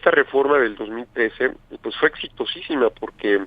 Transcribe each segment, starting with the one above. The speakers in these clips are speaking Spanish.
esta reforma del 2013 pues fue exitosísima porque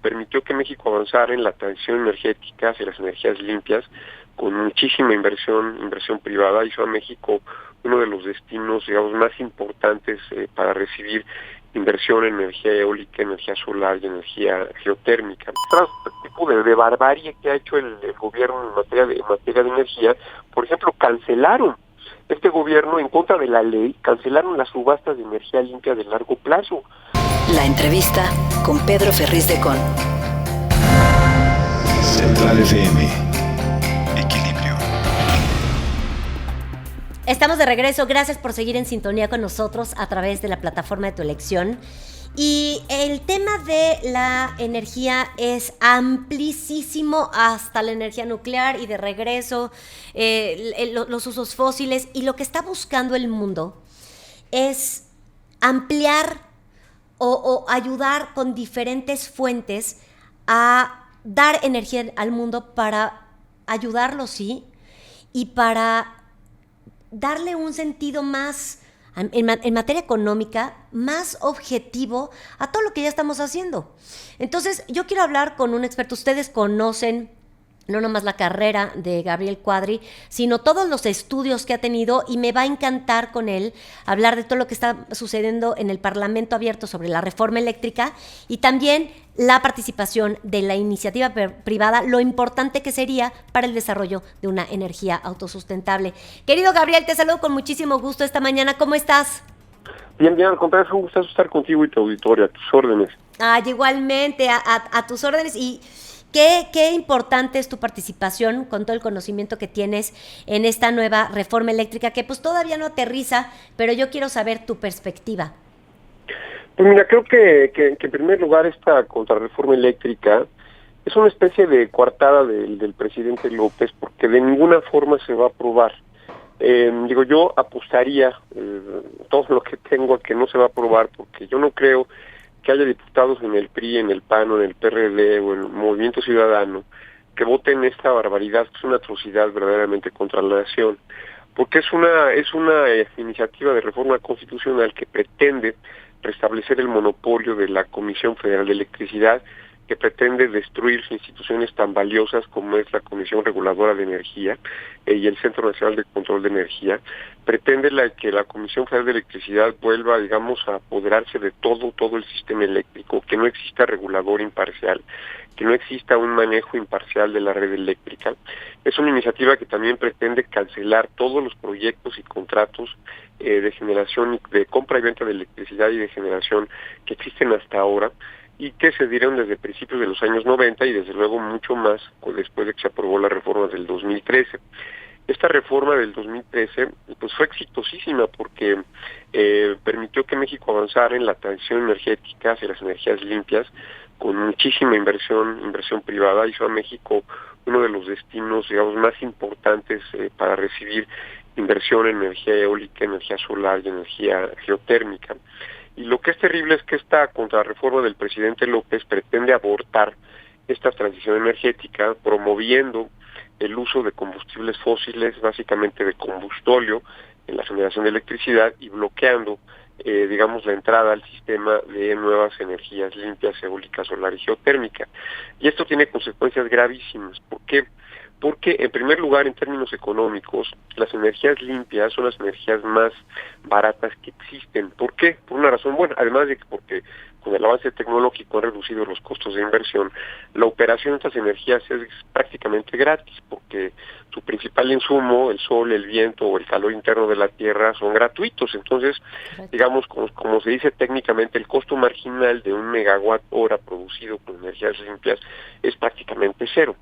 permitió que México avanzara en la transición energética hacia las energías limpias con muchísima inversión privada. Hizo a México uno de los destinos, digamos, más importantes para recibir inversión en energía eólica, energía solar y energía geotérmica. Otro tipo de barbarie que ha hecho el gobierno en materia de energía, por ejemplo, cancelaron este gobierno, en contra de la ley, cancelaron las subastas de energía limpia de largo plazo. La entrevista con Pedro Ferriz de Con. Central FM. Equilibrio. Estamos de regreso. Gracias por seguir en sintonía con nosotros a través de la plataforma de tu elección. Y el tema de la energía es amplísimo, hasta la energía nuclear y de regreso, los usos fósiles. Y lo que está buscando el mundo es ampliar o ayudar con diferentes fuentes a dar energía al mundo para ayudarlo, sí, y para darle un sentido más, en materia económica, más objetivo a todo lo que ya estamos haciendo. Entonces, yo quiero hablar con un experto. Ustedes conocen no nomás la carrera de Gabriel Cuadri, sino todos los estudios que ha tenido, y me va a encantar con él hablar de todo lo que está sucediendo en el Parlamento abierto sobre la reforma eléctrica y también la participación de la iniciativa privada, lo importante que sería para el desarrollo de una energía autosustentable. Querido Gabriel, te saludo con muchísimo gusto esta mañana. ¿Cómo estás? Bien, al contrario, es un gusto estar contigo y tu auditorio, a tus órdenes. Igualmente, a tus órdenes. Y qué importante es tu participación con todo el conocimiento que tienes en esta nueva reforma eléctrica, que pues todavía no aterriza, pero yo quiero saber tu perspectiva. Pues mira, creo que en primer lugar esta contrarreforma eléctrica es una especie de coartada del presidente López, porque de ninguna forma se va a aprobar. Yo apostaría todo lo que tengo a que no se va a aprobar, porque yo no creo que haya diputados en el PRI, en el PAN, o en el PRD o en el Movimiento Ciudadano que voten esta barbaridad, que es una atrocidad verdaderamente contra la nación, porque es una iniciativa de reforma constitucional que pretende restablecer el monopolio de la Comisión Federal de Electricidad, que pretende destruir instituciones tan valiosas como es la Comisión Reguladora de Energía y el Centro Nacional de Control de Energía. Pretende que la Comisión Federal de Electricidad vuelva, digamos, a apoderarse de todo el sistema eléctrico, que no exista regulador imparcial, que no exista un manejo imparcial de la red eléctrica. Es una iniciativa que también pretende cancelar todos los proyectos y contratos de generación, de compra y venta de electricidad y de generación que existen hasta ahora, y que se dieron desde principios de los años 90 y desde luego mucho más después de que se aprobó la reforma del 2013. Esta reforma del 2013 pues fue exitosísima porque permitió que México avanzara en la transición energética hacia las energías limpias con muchísima inversión privada. Hizo a México uno de los destinos, digamos, más importantes para recibir inversión en energía eólica, energía solar y energía geotérmica. Y lo que es terrible es que esta contrarreforma del presidente López pretende abortar esta transición energética, promoviendo el uso de combustibles fósiles, básicamente de combustóleo, en la generación de electricidad, y bloqueando, la entrada al sistema de nuevas energías limpias, eólica, solar y geotérmica. Y esto tiene consecuencias gravísimas. ¿Por qué? Porque, en primer lugar, en términos económicos, las energías limpias son las energías más baratas que existen. ¿Por qué? Por una razón buena, además de que porque con el avance tecnológico han reducido los costos de inversión, la operación de estas energías es prácticamente gratis, porque su principal insumo, el sol, el viento o el calor interno de la Tierra, son gratuitos. Entonces, digamos, como se dice técnicamente, el costo marginal de un megawatt hora producido con energías limpias es prácticamente cero.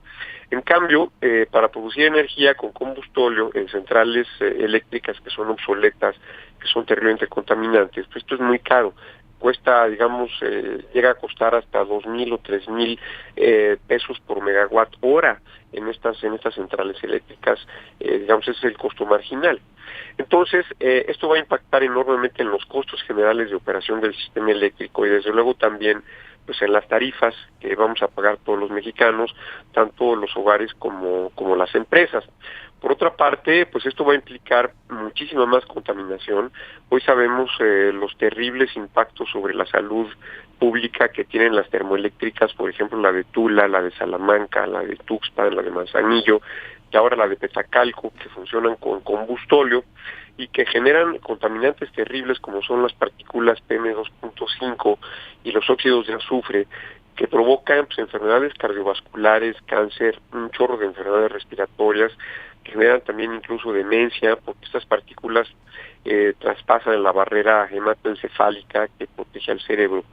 En cambio, para producir energía con combustóleo en centrales eléctricas que son obsoletas, que son terriblemente contaminantes, pues esto es muy caro. Cuesta, llega a costar hasta 2,000 o 3,000 pesos por megawatt hora en estas centrales eléctricas. Ese es el costo marginal. Entonces, esto va a impactar enormemente en los costos generales de operación del sistema eléctrico y desde luego también pues en las tarifas que vamos a pagar todos los mexicanos, tanto los hogares como las empresas. Por otra parte, pues esto va a implicar muchísima más contaminación. Hoy sabemos los terribles impactos sobre la salud pública que tienen las termoeléctricas, por ejemplo la de Tula, la de Salamanca, la de Tuxpan, la de Manzanillo, y ahora la de Petacalco, que funcionan con combustóleo y que generan contaminantes terribles como son las partículas PM2.5 y los óxidos de azufre, que provocan pues, enfermedades cardiovasculares, cáncer, un chorro de enfermedades respiratorias, que generan también incluso demencia, porque estas partículas traspasan la barrera hematoencefálica que protege al cerebro.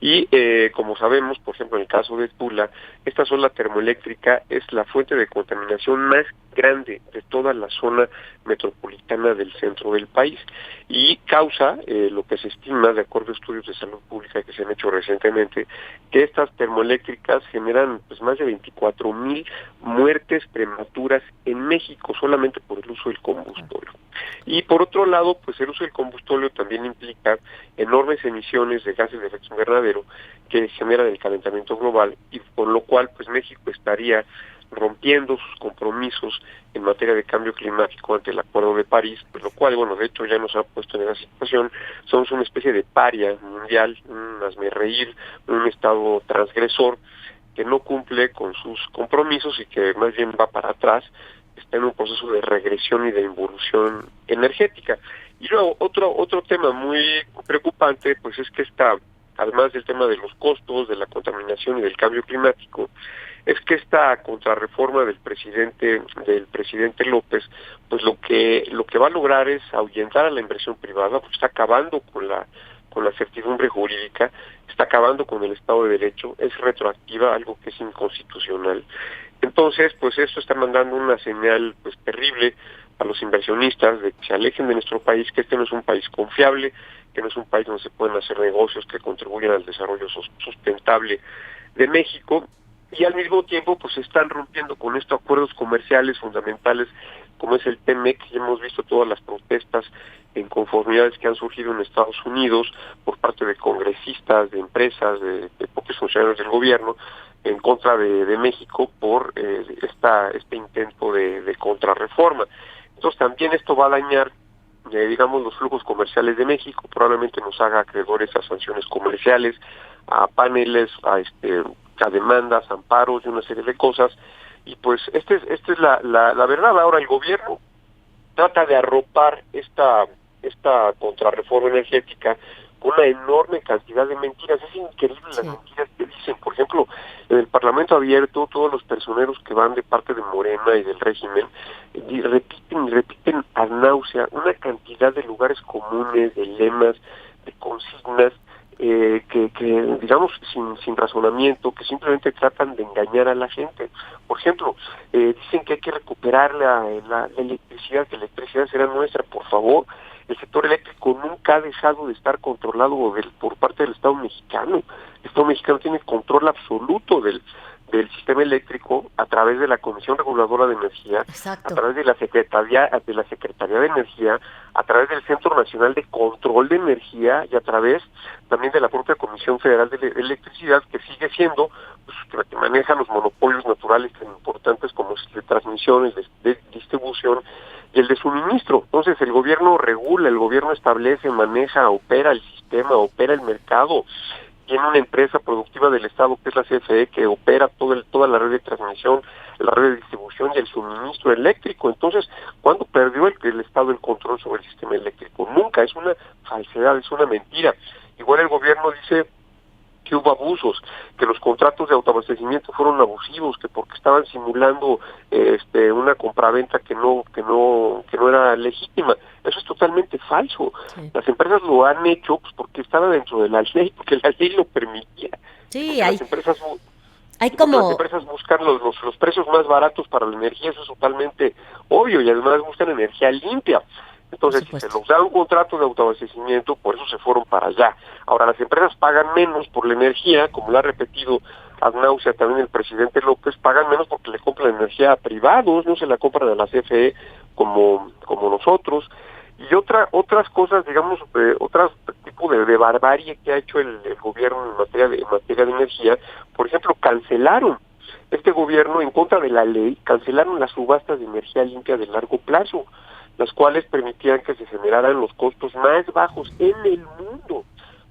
Y como sabemos, por ejemplo, en el caso de Tula, esta zona termoeléctrica es la fuente de contaminación más grande de toda la zona metropolitana del centro del país y causa lo que se estima, de acuerdo a estudios de salud pública que se han hecho recientemente, que estas termoeléctricas generan pues más de 24,000 muertes prematuras en México solamente por el uso del combustóleo. Y por otro lado, pues el uso del combustóleo también implica enormes emisiones de gases de efecto invernadero que generan el calentamiento global y por lo cual pues México estaría rompiendo sus compromisos en materia de cambio climático ante el Acuerdo de París, pues lo cual, bueno, de hecho ya nos ha puesto en esa situación. Somos una especie de paria mundial, un hazmerreír, un estado transgresor que no cumple con sus compromisos y que más bien va para atrás, está en un proceso de regresión y de involución energética. Y luego otro tema muy preocupante, pues es que además del tema de los costos, de la contaminación y del cambio climático, es que esta contrarreforma del presidente López, pues lo que va a lograr es ahuyentar a la inversión privada, porque está acabando con la certidumbre jurídica, está acabando con el Estado de Derecho, es retroactiva, algo que es inconstitucional. Entonces, pues esto está mandando una señal pues terrible a los inversionistas de que se alejen de nuestro país, que este no es un país confiable, que no es un país donde se pueden hacer negocios que contribuyan al desarrollo sustentable de México, y al mismo tiempo pues están rompiendo con estos acuerdos comerciales fundamentales como es el TEMEC, y hemos visto todas las protestas en conformidades que han surgido en Estados Unidos por parte de congresistas, de empresas, de propios funcionarios del gobierno en contra de México por este intento de contrarreforma. Entonces también esto va a dañar los flujos comerciales de México, probablemente nos haga acreedores a sanciones comerciales, a paneles, a demandas, amparos y una serie de cosas, y pues esta es la verdad. Ahora el gobierno trata de arropar esta contrarreforma energética con una enorme cantidad de mentiras. Es increíble las mentiras que dicen. Por ejemplo, en el Parlamento Abierto, todos los personeros que van de parte de Morena y del régimen repiten ad náusea una cantidad de lugares comunes, de lemas, de consignas, que digamos sin razonamiento, que simplemente tratan de engañar a la gente. Por ejemplo, dicen que hay que recuperar la electricidad, que la electricidad será nuestra. Por favor, el sector eléctrico nunca ha dejado de estar controlado por parte del Estado mexicano. El Estado mexicano tiene control absoluto del sistema eléctrico a través de la Comisión Reguladora de Energía, Exacto. a través de la Secretaría de Energía, a través del Centro Nacional de Control de Energía y a través también de la propia Comisión Federal de Electricidad, que sigue siendo pues, que maneja los monopolios naturales tan importantes como el de transmisión, el de distribución y el de suministro. Entonces el gobierno regula, el gobierno establece, maneja, opera el sistema, opera el mercado. Tiene una empresa productiva del Estado que es la CFE que opera toda la red de transmisión, la red de distribución y el suministro eléctrico. Entonces, ¿cuándo perdió el Estado el control sobre el sistema eléctrico? Nunca, es una falsedad, es una mentira. Igual el gobierno dice que hubo abusos, que los contratos de autoabastecimiento fueron abusivos, que porque estaban simulando una compraventa que no era legítima. Eso es totalmente falso. Sí. Las empresas lo han hecho pues, porque estaba dentro de la ley, porque la ley lo permitía. Sí, las empresas buscan los precios más baratos para la energía, eso es totalmente obvio, y además buscan energía limpia. Entonces, si se los da un contrato de autoabastecimiento, por eso se fueron para allá. Ahora, las empresas pagan menos por la energía, como lo ha repetido ad náusea también el presidente López, pagan menos porque le compran energía a privados, no se la compran a la CFE como nosotros. Y otras cosas, otros tipos de barbarie que ha hecho el gobierno en materia de energía. Por ejemplo, cancelaron este gobierno, en contra de la ley, cancelaron las subastas de energía limpia de largo plazo, las cuales permitían que se generaran los costos más bajos en el mundo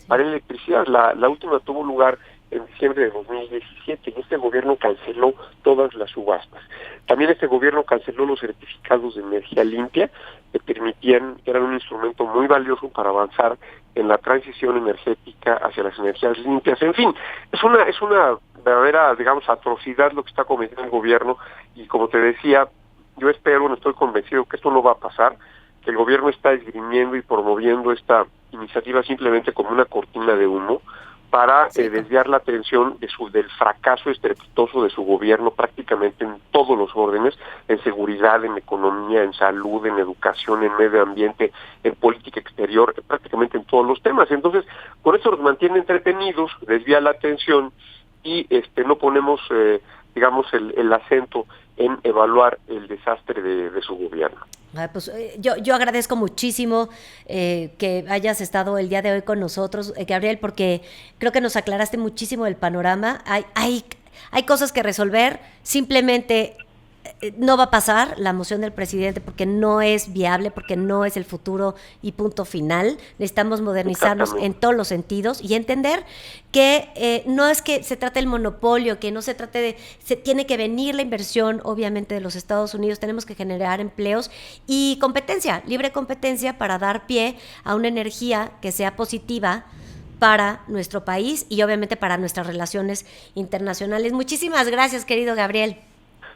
para electricidad. La última tuvo lugar en diciembre de 2017 y este gobierno canceló todas las subastas. También este gobierno canceló los certificados de energía limpia que permitían, eran un instrumento muy valioso para avanzar en la transición energética hacia las energías limpias. En fin, es una verdadera, digamos, atrocidad lo que está cometiendo el gobierno y como te decía, yo espero, no estoy convencido que esto no va a pasar, que el gobierno está esgrimiendo y promoviendo esta iniciativa simplemente como una cortina de humo para desviar la atención del fracaso estrepitoso de su gobierno prácticamente en todos los órdenes, en seguridad, en economía, en salud, en educación, en medio ambiente, en política exterior, prácticamente en todos los temas. Entonces, por eso los mantiene entretenidos, desvía la atención y no ponemos, digamos, el acento en evaluar el desastre de su gobierno. Pues yo agradezco muchísimo que hayas estado el día de hoy con nosotros, Gabriel, porque creo que nos aclaraste muchísimo el panorama. Hay cosas que resolver, simplemente no va a pasar la moción del presidente porque no es viable, porque no es el futuro y punto final. Necesitamos modernizarnos en todos los sentidos y entender que no es que se trate del monopolio, que no se trate tiene que venir la inversión, obviamente, de los Estados Unidos. Tenemos que generar empleos y competencia, libre competencia para dar pie a una energía que sea positiva para nuestro país y obviamente para nuestras relaciones internacionales. Muchísimas gracias, querido Gabriel.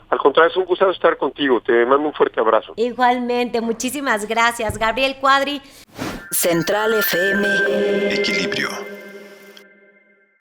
Al contrario, es un gusto estar contigo. Te mando un fuerte abrazo. Igualmente, muchísimas gracias. Gabriel Cuadri. Central FM. Equilibrio.